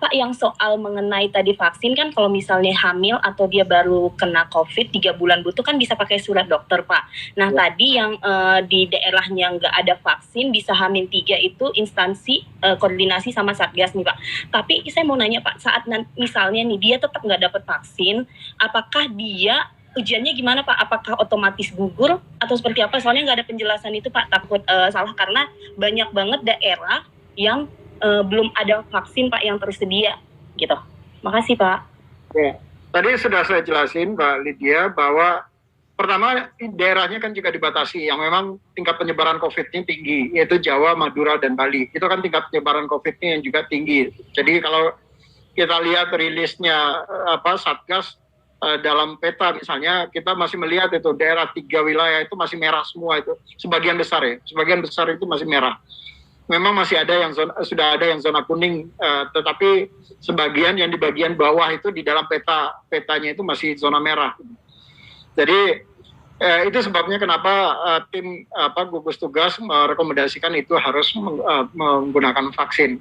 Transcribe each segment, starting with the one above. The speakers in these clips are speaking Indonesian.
Pak, yang soal mengenai tadi vaksin kan kalau misalnya hamil atau dia baru kena COVID 3 bulan butuh kan bisa pakai surat dokter, Pak. Nah, tadi yang di daerahnya nggak ada vaksin bisa hamil 3 itu instansi koordinasi sama Satgas nih, Pak. Tapi saya mau nanya, Pak, saat misalnya nih dia tetap nggak dapat vaksin, apakah dia ujiannya gimana, Pak? Apakah otomatis gugur atau seperti apa? Soalnya nggak ada penjelasan itu, Pak. Takut salah karena banyak banget daerah yang belum ada vaksin, Pak, yang tersedia gitu. Makasih, Pak. Ya. Tadi sudah saya jelasin, Mbak Lydia, bahwa pertama daerahnya kan juga dibatasi yang memang tingkat penyebaran COVID-nya tinggi, yaitu Jawa, Madura, dan Bali. Itu kan tingkat penyebaran COVID-nya yang juga tinggi. Jadi kalau kita lihat rilisnya Satgas dalam peta misalnya, kita masih melihat itu daerah 3 wilayah itu masih merah semua itu. Sebagian besar itu masih merah. Memang masih ada yang sudah ada yang zona kuning, tetapi sebagian yang di bagian bawah itu di dalam petanya itu masih zona merah. Jadi itu sebabnya kenapa tim gugus tugas merekomendasikan itu harus menggunakan vaksin,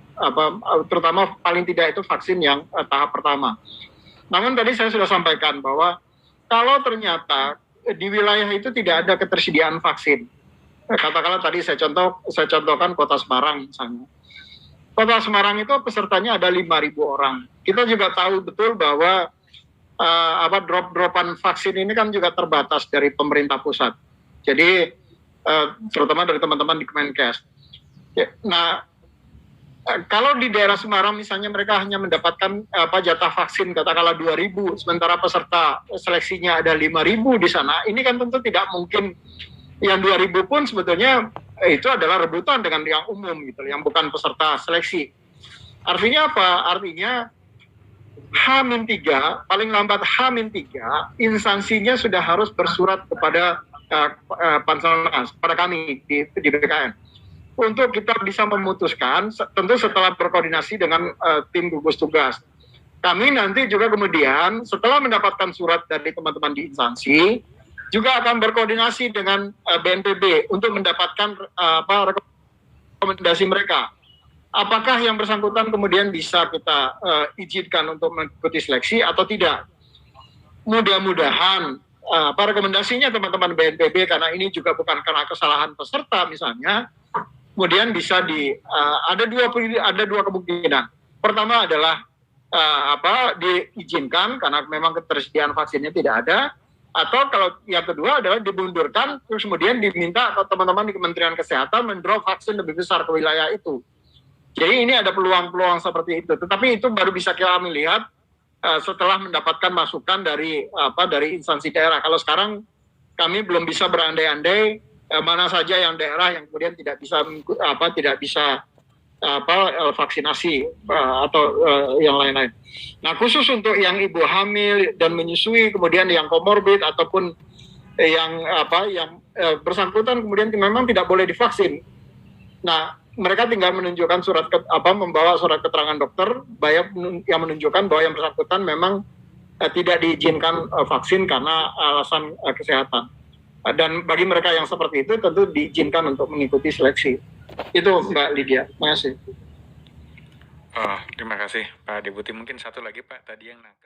terutama paling tidak itu vaksin yang tahap pertama. Namun tadi saya sudah sampaikan bahwa kalau ternyata di wilayah itu tidak ada ketersediaan vaksin, katakanlah tadi saya contohkan Kota Semarang misalnya. Kota Semarang itu pesertanya ada 5.000 orang. Kita juga tahu betul bahwa drop-dropan vaksin ini kan juga terbatas dari pemerintah pusat. Jadi terutama dari teman-teman di Kemenkes. Nah, kalau di daerah Semarang misalnya mereka hanya mendapatkan jatah vaksin katakanlah 2.000, sementara peserta seleksinya ada 5.000 di sana, ini kan tentu tidak mungkin. Yang 2.000 pun sebetulnya itu adalah rebutan dengan yang umum gitu, yang bukan peserta seleksi. Artinya apa? Artinya H-3, paling lambat H-3, instansinya sudah harus bersurat kepada Panselnas, pada kami di BKN. Untuk kita bisa memutuskan, tentu setelah berkoordinasi dengan tim gugus tugas. Kami nanti juga kemudian setelah mendapatkan surat dari teman-teman di instansi, juga akan berkoordinasi dengan BNPB untuk mendapatkan rekomendasi mereka. Apakah yang bersangkutan kemudian bisa kita izinkan untuk mengikuti seleksi atau tidak? Mudah-mudahan rekomendasinya teman-teman BNPB, karena ini juga bukan karena kesalahan peserta misalnya, kemudian bisa ada dua kemungkinan. Pertama adalah diizinkan karena memang ketersediaan vaksinnya tidak ada. Atau kalau yang kedua adalah dimundurkan, terus kemudian diminta atau teman-teman di Kementerian Kesehatan mendrop vaksin lebih besar ke wilayah itu. Jadi ini ada peluang-peluang seperti itu. Tetapi itu baru bisa kita melihat setelah mendapatkan masukan dari instansi daerah. Kalau sekarang kami belum bisa berandai-andai mana saja yang daerah yang kemudian tidak bisa vaksinasi atau yang lain-lain. Nah, khusus untuk yang ibu hamil dan menyusui, kemudian yang komorbid ataupun yang bersangkutan kemudian memang tidak boleh divaksin. Nah, mereka tinggal menunjukkan membawa surat keterangan dokter yang menunjukkan bahwa yang bersangkutan memang tidak diizinkan vaksin karena alasan kesehatan. Dan bagi mereka yang seperti itu tentu diizinkan untuk mengikuti seleksi. Itu Mbak Lydia. Terima kasih. Terima kasih Pak Deputi. Mungkin satu lagi Pak, tadi yang nakes.